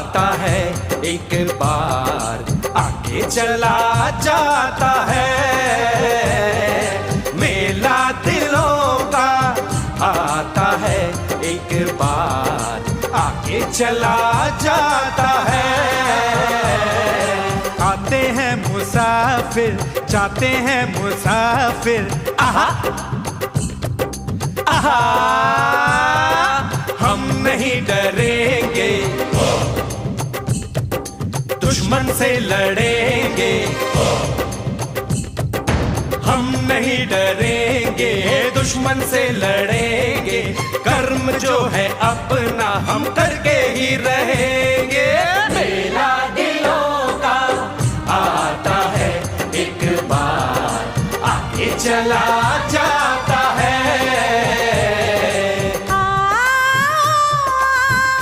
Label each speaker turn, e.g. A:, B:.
A: आता है एक बार आके चला जाता है। मेला दिलों का आता है एक बार आके चला जाता है।
B: आते हैं मुसाफिर, जाते हैं मुसाफिर, आहा
A: आहा, हम नहीं डरेंगे, दुश्मन से लड़ेंगे। हम नहीं डरेंगे, दुश्मन से लड़ेंगे। कर्म जो है अपना हम करके ही रहेंगे।